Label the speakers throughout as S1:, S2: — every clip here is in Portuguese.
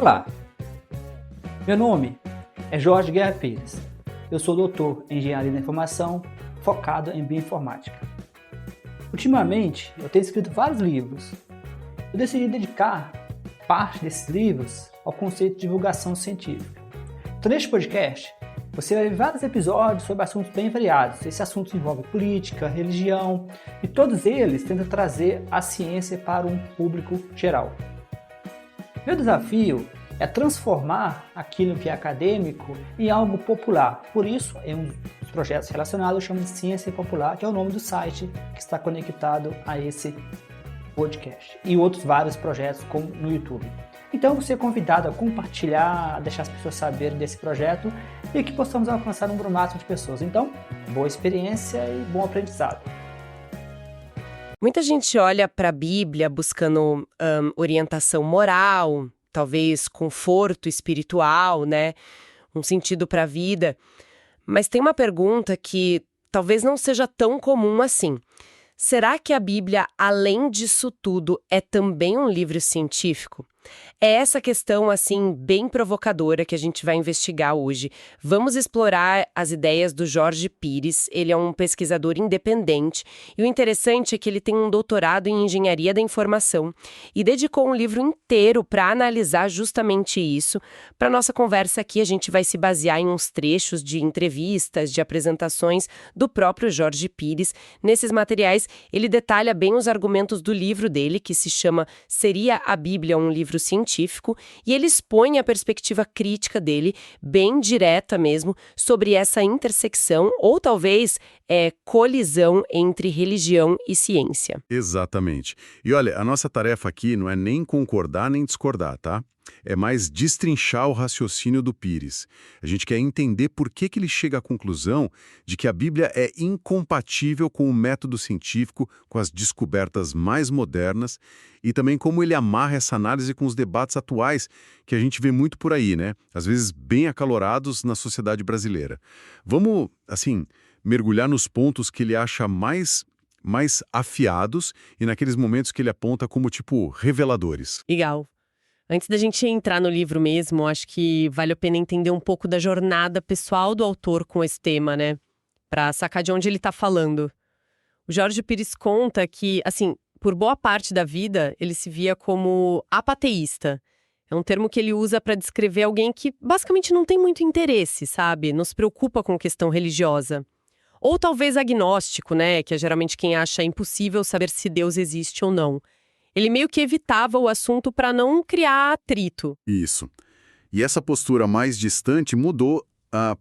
S1: Olá, meu nome é Jorge Guerra Pires. Eu sou doutor em Engenharia da Informação, focado em Bioinformática. Ultimamente, eu tenho escrito vários livros. Eu decidi dedicar parte desses livros ao conceito de divulgação científica. Então, neste podcast, você vai ver vários episódios sobre assuntos bem variados. Esses assuntos envolvem política, religião, e todos eles tentam trazer a ciência para um público geral. Meu desafio é transformar aquilo que é acadêmico em algo popular. Por isso, em um dos projetos relacionados, eu chamo de Ciência Popular, que é o nome do site que está conectado a esse podcast. E outros vários projetos como no YouTube. Então, você é convidado a compartilhar, a deixar as pessoas saberem desse projeto e que possamos alcançar um número máximo de pessoas. Então, boa experiência e bom aprendizado.
S2: Muita gente olha para a Bíblia buscando orientação moral, talvez conforto espiritual, né? Um sentido para a vida. Mas tem uma pergunta que talvez não seja tão comum assim. Será que a Bíblia, além disso tudo, é também um livro científico? É essa questão, assim, bem provocadora que a gente vai investigar hoje. Vamos explorar as ideias do Jorge Pires. Ele é um pesquisador independente e o interessante é que ele tem um doutorado em Engenharia da Informação e dedicou um livro inteiro para analisar justamente isso. Para nossa conversa aqui, a gente vai se basear em uns trechos de entrevistas, de apresentações do próprio Jorge Pires. Nesses materiais, ele detalha bem os argumentos do livro dele, que se chama Seria a Bíblia um livro científico, e ele expõe a perspectiva crítica dele, bem direta mesmo, sobre essa intersecção ou talvez colisão entre religião e ciência.
S3: Exatamente. E olha, a nossa tarefa aqui não é nem concordar nem discordar, tá? É mais destrinchar o raciocínio do Pires. A gente quer entender por que ele chega à conclusão de que a Bíblia é incompatível com o método científico, com as descobertas mais modernas, e também como ele amarra essa análise com os debates atuais que a gente vê muito por aí, né? Às vezes bem acalorados na sociedade brasileira. Vamos, assim, mergulhar nos pontos que ele acha mais afiados e naqueles momentos que ele aponta como, tipo, reveladores.
S2: Legal. Antes da gente entrar no livro mesmo, acho que vale a pena entender um pouco da jornada pessoal do autor com esse tema, né? Pra sacar de onde ele tá falando. O Jorge Pires conta que, assim, por boa parte da vida, ele se via como apateísta. É um termo que ele usa pra descrever alguém que basicamente não tem muito interesse, sabe? Não se preocupa com questão religiosa. Ou talvez agnóstico, né? Que é geralmente quem acha impossível saber se Deus existe ou não. Ele meio que evitava o assunto para não criar atrito.
S3: Isso. E essa postura mais distante mudou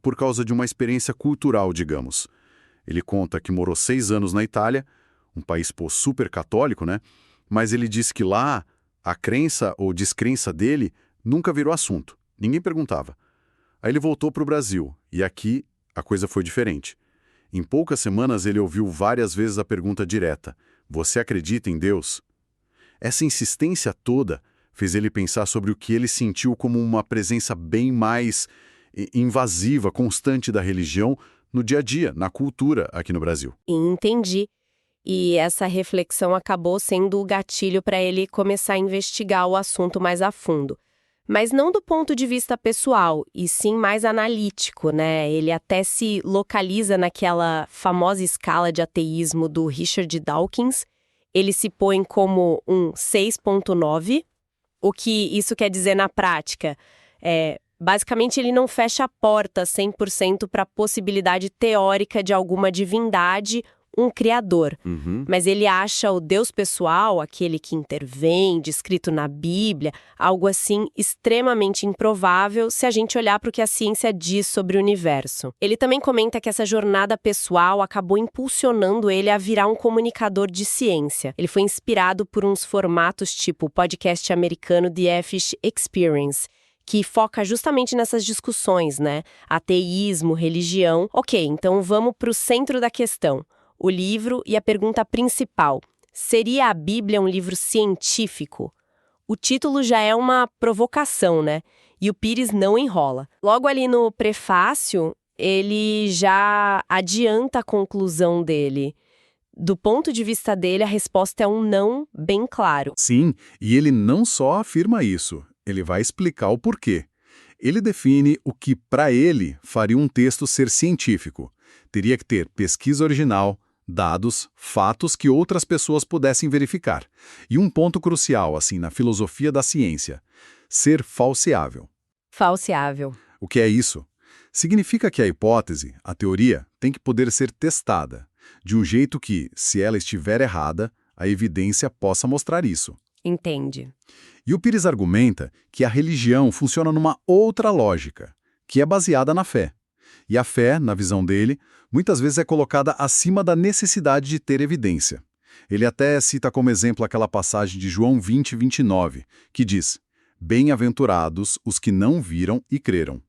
S3: por causa de uma experiência cultural, digamos. Ele conta que morou 6 anos na Itália, um país super católico, né? Mas ele diz que lá a crença ou descrença dele nunca virou assunto. Ninguém perguntava. Aí ele voltou para o Brasil e aqui a coisa foi diferente. Em poucas semanas ele ouviu várias vezes a pergunta direta: "Você acredita em Deus?" Essa insistência toda fez ele pensar sobre o que ele sentiu como uma presença bem mais invasiva, constante da religião no dia a dia, na cultura aqui no Brasil.
S2: Entendi. E essa reflexão acabou sendo o gatilho para ele começar a investigar o assunto mais a fundo. Mas não do ponto de vista pessoal, e sim mais analítico, né? Ele até se localiza naquela famosa escala de ateísmo do Richard Dawkins. Ele se põe como um 6.9. O que isso quer dizer na prática? Basicamente, ele não fecha a porta 100% para a possibilidade teórica de alguma divindade, um criador. Mas ele acha o Deus pessoal, aquele que intervém, descrito na Bíblia, algo assim extremamente improvável se a gente olhar para o que a ciência diz sobre o universo. Ele também comenta que essa jornada pessoal acabou impulsionando ele a virar um comunicador de ciência. Ele foi inspirado por uns formatos tipo o podcast americano The Fish Experience, que foca justamente nessas discussões, né? Ateísmo, religião. Ok, então vamos para o centro da questão. O livro e a pergunta principal: seria a Bíblia um livro científico? O título já é uma provocação, né? E o Pires não enrola. Logo ali no prefácio, ele já adianta a conclusão dele. Do ponto de vista dele, a resposta é um não bem claro.
S3: Sim, e ele não só afirma isso. Ele vai explicar o porquê. Ele define o que, para ele, faria um texto ser científico. Teria que ter pesquisa original, dados, fatos que outras pessoas pudessem verificar. E um ponto crucial, assim, na filosofia da ciência: ser falseável.
S2: Falseável.
S3: O que é isso? Significa que a hipótese, a teoria, tem que poder ser testada, de um jeito que, se ela estiver errada, a evidência possa mostrar isso.
S2: Entende.
S3: E o Pires argumenta que a religião funciona numa outra lógica, que é baseada na fé. E a fé, na visão dele, muitas vezes é colocada acima da necessidade de ter evidência. Ele até cita como exemplo aquela passagem de João 20, 29, que diz: "Bem-aventurados os que não viram e creram."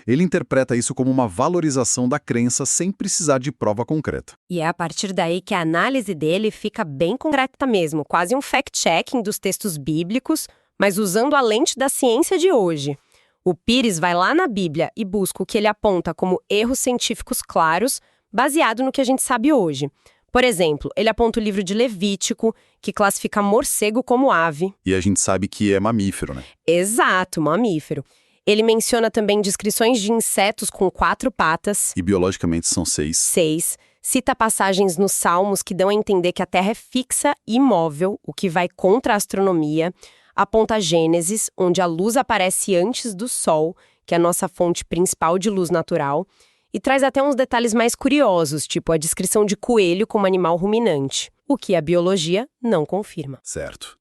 S3: Ele interpreta isso como uma valorização da crença sem precisar de prova concreta.
S2: E é a partir daí que a análise dele fica bem concreta mesmo, quase um fact-checking dos textos bíblicos, mas usando a lente da ciência de hoje. O Pires vai lá na Bíblia e busca o que ele aponta como erros científicos claros, baseado no que a gente sabe hoje. Por exemplo, ele aponta o livro de Levítico, que classifica morcego como ave.
S3: E a gente sabe que é mamífero, né?
S2: Exato, mamífero. Ele menciona também descrições de insetos com 4 patas.
S3: E biologicamente são 6.
S2: 6. Cita passagens nos Salmos que dão a entender que a Terra é fixa e imóvel, o que vai contra a astronomia. Aponta Gênesis, onde a luz aparece antes do Sol, que é a nossa fonte principal de luz natural. E traz até uns detalhes mais curiosos, tipo a descrição de coelho como animal ruminante, o que a biologia não confirma.
S3: Certo.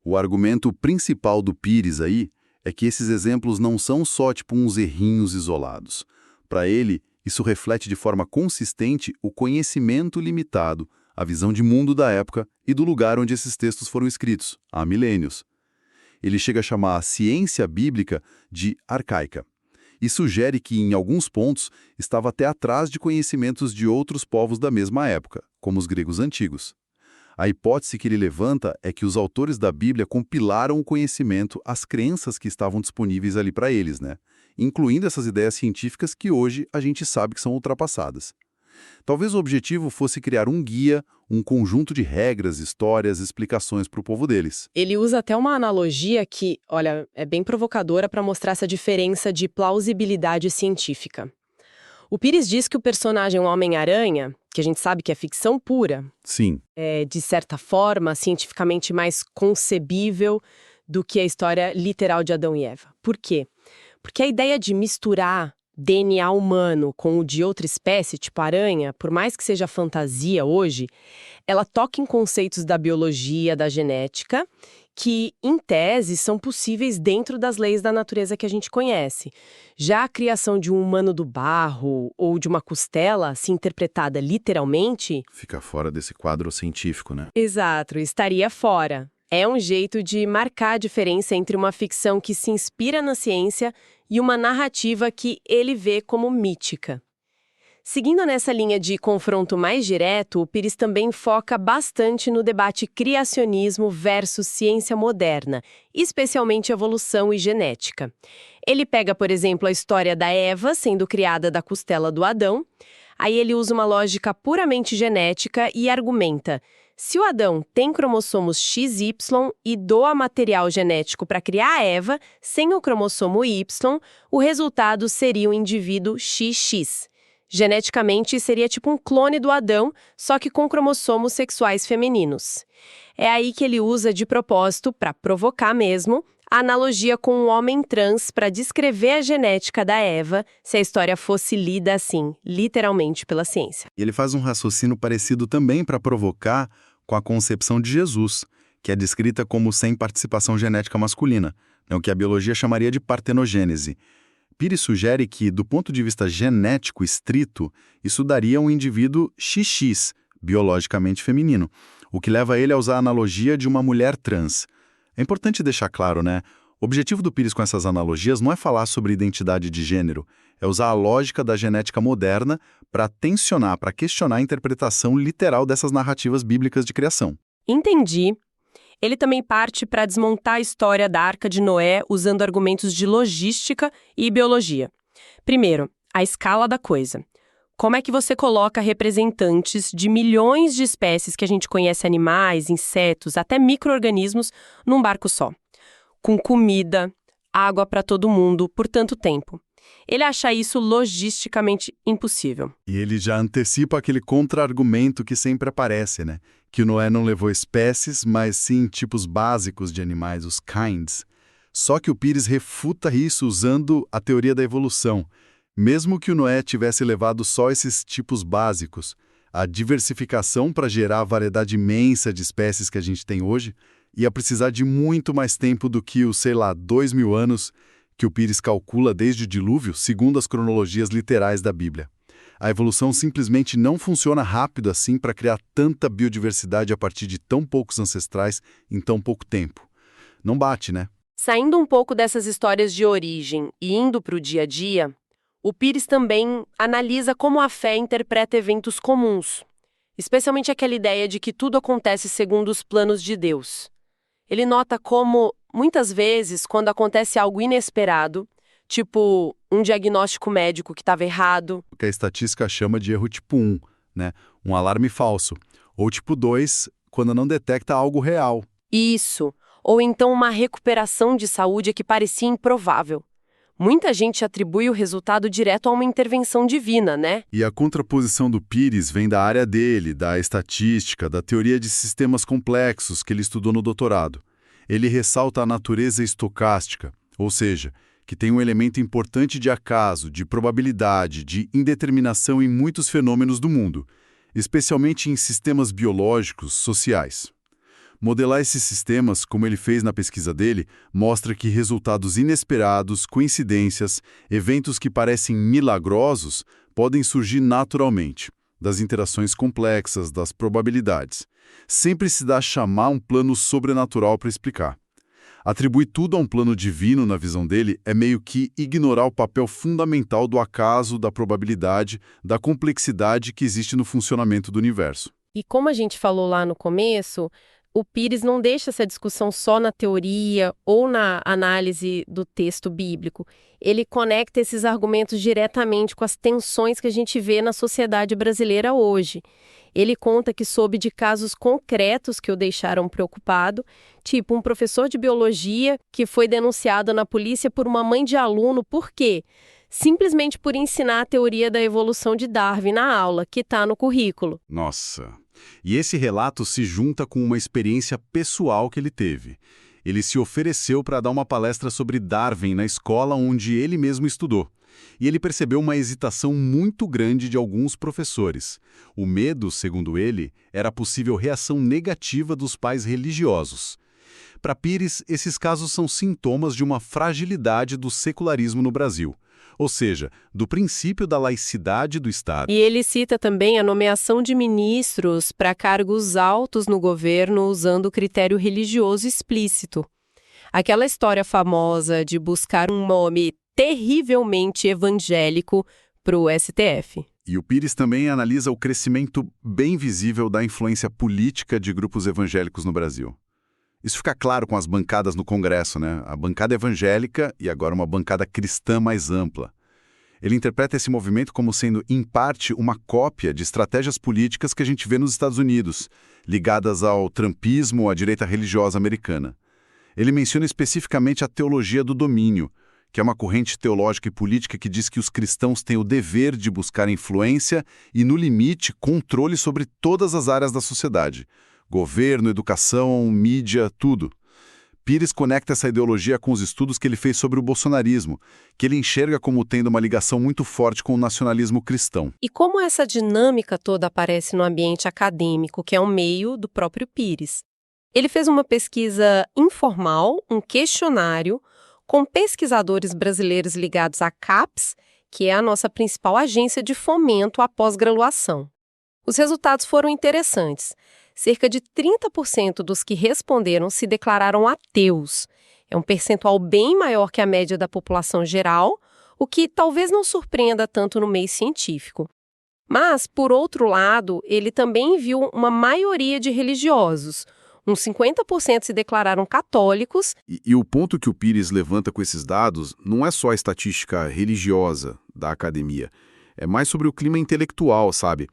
S3: O argumento principal do Pires aí é que esses exemplos não são só tipo uns errinhos isolados. Para ele, isso reflete de forma consistente o conhecimento limitado, a visão de mundo da época e do lugar onde esses textos foram escritos, há milênios. Ele chega a chamar a ciência bíblica de arcaica e sugere que, em alguns pontos, estava até atrás de conhecimentos de outros povos da mesma época, como os gregos antigos. A hipótese que ele levanta é que os autores da Bíblia compilaram o conhecimento às crenças que estavam disponíveis ali para eles, né? Incluindo essas ideias científicas que hoje a gente sabe que são ultrapassadas. Talvez o objetivo fosse criar um guia, um conjunto de regras, histórias, explicações para o povo deles.
S2: Ele usa até uma analogia que, olha, é bem provocadora para mostrar essa diferença de plausibilidade científica. O Pires diz que o personagem Homem-Aranha, que a gente sabe que é ficção pura,
S3: Sim.
S2: é, de certa forma, cientificamente mais concebível do que a história literal de Adão e Eva. Por quê? Porque a ideia de misturar DNA humano com o de outra espécie, tipo aranha, por mais que seja fantasia hoje, ela toca em conceitos da biologia, da genética, que, em tese, são possíveis dentro das leis da natureza que a gente conhece. Já a criação de um humano do barro ou de uma costela, se interpretada literalmente...
S3: Fica fora desse quadro científico, né?
S2: Exato, estaria fora. É um jeito de marcar a diferença entre uma ficção que se inspira na ciência e uma narrativa que ele vê como mítica. Seguindo nessa linha de confronto mais direto, o Pires também foca bastante no debate criacionismo versus ciência moderna, especialmente evolução e genética. Ele pega, por exemplo, a história da Eva sendo criada da costela do Adão. Aí ele usa uma lógica puramente genética e argumenta: se o Adão tem cromossomos XY e doa material genético para criar a Eva, sem o cromossomo Y, o resultado seria o indivíduo XX. Geneticamente, seria tipo um clone do Adão, só que com cromossomos sexuais femininos. É aí que ele usa de propósito, para provocar mesmo, a analogia com um homem trans para descrever a genética da Eva, se a história fosse lida assim, literalmente pela ciência.
S3: E ele faz um raciocínio parecido também para provocar com a concepção de Jesus, que é descrita como sem participação genética masculina, o que a biologia chamaria de partenogênese. Pires sugere que, do ponto de vista genético estrito, isso daria um indivíduo XX, biologicamente feminino, o que leva ele a usar a analogia de uma mulher trans. É importante deixar claro, né? O objetivo do Pires com essas analogias não é falar sobre identidade de gênero, é usar a lógica da genética moderna para tensionar, para questionar a interpretação literal dessas narrativas bíblicas de criação.
S2: Entendi. Ele também parte para desmontar a história da Arca de Noé usando argumentos de logística e biologia. Primeiro, a escala da coisa. Como é que você coloca representantes de milhões de espécies que a gente conhece, animais, insetos, até micro-organismos, num barco só? Com comida, água para todo mundo por tanto tempo. Ele acha isso logisticamente impossível.
S3: E ele já antecipa aquele contra-argumento que sempre aparece, né? Que o Noé não levou espécies, mas sim tipos básicos de animais, os kinds. Só que o Pires refuta isso usando a teoria da evolução. Mesmo que o Noé tivesse levado só esses tipos básicos, a diversificação para gerar a variedade imensa de espécies que a gente tem hoje ia precisar de muito mais tempo do que os, 2.000 anos que o Pires calcula desde o dilúvio, segundo as cronologias literais da Bíblia. A evolução simplesmente não funciona rápido assim para criar tanta biodiversidade a partir de tão poucos ancestrais em tão pouco tempo. Não bate, né?
S2: Saindo um pouco dessas histórias de origem e indo para o dia a dia, o Pires também analisa como a fé interpreta eventos comuns, especialmente aquela ideia de que tudo acontece segundo os planos de Deus. Ele nota como, muitas vezes, quando acontece algo inesperado, tipo um diagnóstico médico que estava errado,
S3: O que a estatística chama de erro tipo 1, né? Um alarme falso. Ou tipo 2, quando não detecta algo real.
S2: isso, ou então uma recuperação de saúde que parecia improvável. Muita gente atribui o resultado direto a uma intervenção divina, né?
S3: E a contraposição do Pires vem da área dele, da estatística, da teoria de sistemas complexos que ele estudou no doutorado. Ele ressalta a natureza estocástica, ou seja, que tem um elemento importante de acaso, de probabilidade, de indeterminação em muitos fenômenos do mundo, especialmente em sistemas biológicos, sociais. Modelar esses sistemas, como ele fez na pesquisa dele, mostra que resultados inesperados, coincidências, eventos que parecem milagrosos, podem surgir naturalmente, das interações complexas, das probabilidades. Sempre se dá a chamar um plano sobrenatural para explicar. Atribuir tudo a um plano divino, na visão dele, é meio que ignorar o papel fundamental do acaso, da probabilidade, da complexidade que existe no funcionamento do universo.
S2: E como a gente falou lá no começo, o Pires não deixa essa discussão só na teoria ou na análise do texto bíblico. Ele conecta esses argumentos diretamente com as tensões que a gente vê na sociedade brasileira hoje. Ele conta que soube de casos concretos que o deixaram preocupado, tipo um professor de biologia que foi denunciado na polícia por uma mãe de aluno. Por quê? Simplesmente por ensinar a teoria da evolução de Darwin na aula, que está no currículo.
S3: Nossa! E esse relato se junta com uma experiência pessoal que ele teve. Ele se ofereceu para dar uma palestra sobre Darwin na escola onde ele mesmo estudou. E ele percebeu uma hesitação muito grande de alguns professores. O medo, segundo ele, era a possível reação negativa dos pais religiosos. Para Pires, esses casos são sintomas de uma fragilidade do secularismo no Brasil. Ou seja, do princípio da laicidade do Estado.
S2: E ele cita também a nomeação de ministros para cargos altos no governo usando critério religioso explícito. Aquela história famosa de buscar um nome terrivelmente evangélico para o STF.
S3: E o Pires também analisa o crescimento bem visível da influência política de grupos evangélicos no Brasil. Isso fica claro com as bancadas no Congresso, né? A bancada evangélica e agora uma bancada cristã mais ampla. Ele interpreta esse movimento como sendo, em parte, uma cópia de estratégias políticas que a gente vê nos Estados Unidos, ligadas ao trumpismo, à direita religiosa americana. Ele menciona especificamente a teologia do domínio, que é uma corrente teológica e política que diz que os cristãos têm o dever de buscar influência e, no limite, controle sobre todas as áreas da sociedade. Governo, educação, mídia, tudo. Pires conecta essa ideologia com os estudos que ele fez sobre o bolsonarismo, que ele enxerga como tendo uma ligação muito forte com o nacionalismo cristão.
S2: E como essa dinâmica toda aparece no ambiente acadêmico, que é um meio do próprio Pires? Ele fez uma pesquisa informal, um questionário, com pesquisadores brasileiros ligados à CAPES, que é a nossa principal agência de fomento à pós-graduação. Os resultados foram interessantes. Cerca de 30% dos que responderam se declararam ateus. É um percentual bem maior que a média da população geral, o que talvez não surpreenda tanto no meio científico. Mas, por outro lado, ele também viu uma maioria de religiosos. Uns 50% se declararam católicos.
S3: E o ponto que o Pires levanta com esses dados não é só a estatística religiosa da academia. É mais sobre o clima intelectual, sabe?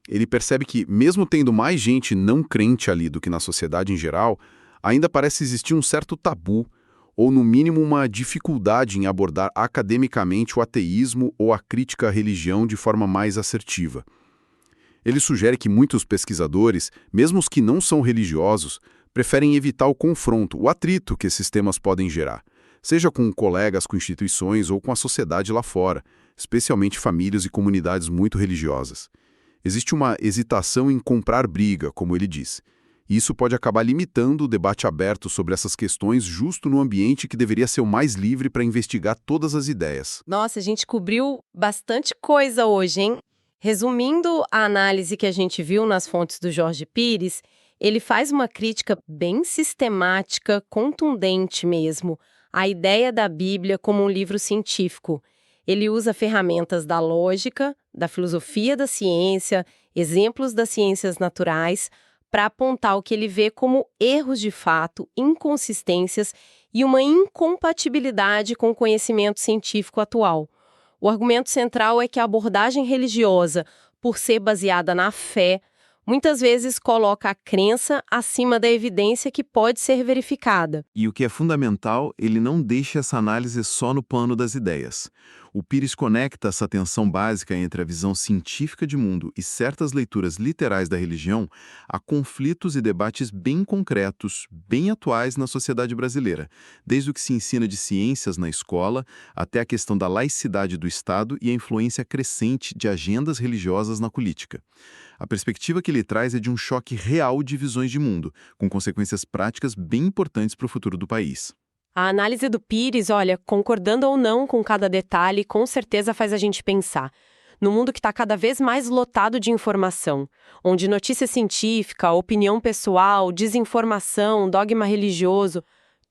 S3: Ele percebe que, mesmo tendo mais gente não crente ali do que na sociedade em geral, ainda parece existir um certo tabu, ou no mínimo uma dificuldade em abordar academicamente o ateísmo ou a crítica à religião de forma mais assertiva. Ele sugere que muitos pesquisadores, mesmo os que não são religiosos, preferem evitar o confronto, o atrito que esses temas podem gerar, seja com colegas, com instituições ou com a sociedade lá fora, especialmente famílias e comunidades muito religiosas. Existe uma hesitação em comprar briga, como ele diz. E isso pode acabar limitando o debate aberto sobre essas questões justo no ambiente que deveria ser o mais livre para investigar todas as ideias.
S2: Nossa, a gente cobriu bastante coisa hoje, hein? Resumindo a análise que a gente viu nas fontes do Jorge Pires, ele faz uma crítica bem sistemática, contundente mesmo, à ideia da Bíblia como um livro científico. Ele usa ferramentas da lógica, da filosofia da ciência, exemplos das ciências naturais, para apontar o que ele vê como erros de fato, inconsistências e uma incompatibilidade com o conhecimento científico atual. O argumento central é que a abordagem religiosa, por ser baseada na fé, muitas vezes coloca a crença acima da evidência que pode ser verificada.
S4: E o que é fundamental, ele não deixa essa análise só no plano das ideias. O Pires conecta essa tensão básica entre a visão científica de mundo e certas leituras literais da religião a conflitos e debates bem concretos, bem atuais na sociedade brasileira, desde o que se ensina de ciências na escola até a questão da laicidade do Estado e a influência crescente de agendas religiosas na política. A perspectiva que ele traz é de um choque real de visões de mundo, com consequências práticas bem importantes para o futuro do país.
S2: A análise do Pires, olha, concordando ou não com cada detalhe, com certeza faz a gente pensar. No mundo que está cada vez mais lotado de informação, onde notícia científica, opinião pessoal, desinformação, dogma religioso,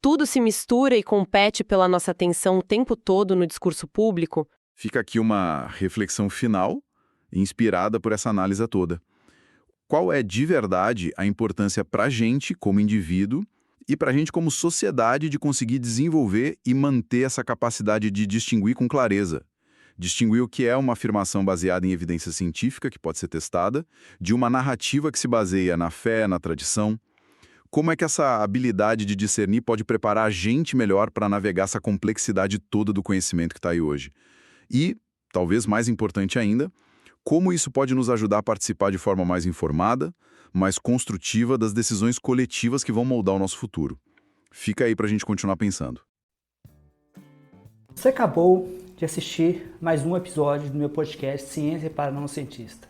S2: tudo se mistura e compete pela nossa atenção o tempo todo no discurso público.
S3: Fica aqui uma reflexão final, inspirada por essa análise toda. Qual é de verdade a importância para a gente, como indivíduo, e para a gente como sociedade de conseguir desenvolver e manter essa capacidade de distinguir com clareza? Distinguir o que é uma afirmação baseada em evidência científica, que pode ser testada, de uma narrativa que se baseia na fé, na tradição. Como é que essa habilidade de discernir pode preparar a gente melhor para navegar essa complexidade toda do conhecimento que está aí hoje? E, talvez mais importante ainda, como isso pode nos ajudar a participar de forma mais informada, mais construtiva das decisões coletivas que vão moldar o nosso futuro. Fica aí para a gente continuar pensando.
S1: Você acabou de assistir mais um episódio do meu podcast Ciência para Não Cientista.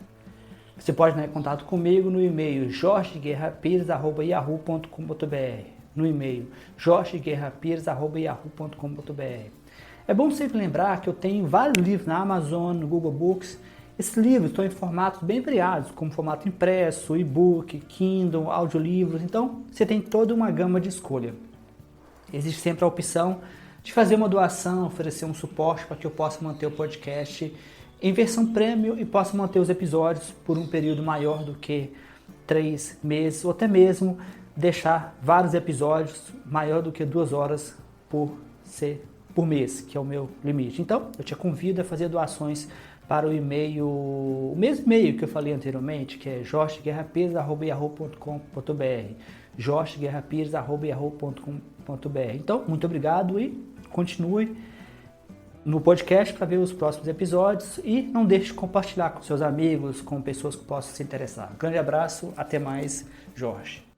S1: Você pode entrar em contato comigo no e-mail jorgeguerrapires@yahoo.com.br, no e-mail jorgeguerrapires@yahoo.com.br. É bom sempre lembrar que eu tenho vários livros na Amazon, no Google Books. Esses livros estão em formatos bem variados, como formato impresso, e-book, Kindle, audiolivros, então você tem toda uma gama de escolha. Existe sempre a opção de fazer uma doação, oferecer um suporte para que eu possa manter o podcast em versão premium e possa manter os episódios por um período maior do que 3 meses, ou até mesmo deixar vários episódios maior do que 2 horas por mês, que é o meu limite. Então, eu te convido a fazer doações para o e-mail, o mesmo e-mail que eu falei anteriormente, que é jorgeguerrapires@yahoo.com.br, jorgeguerrapires@yahoo.com.br. Então, muito obrigado e continue no podcast para ver os próximos episódios e não deixe de compartilhar com seus amigos, com pessoas que possam se interessar. Um grande abraço, até mais, Jorge.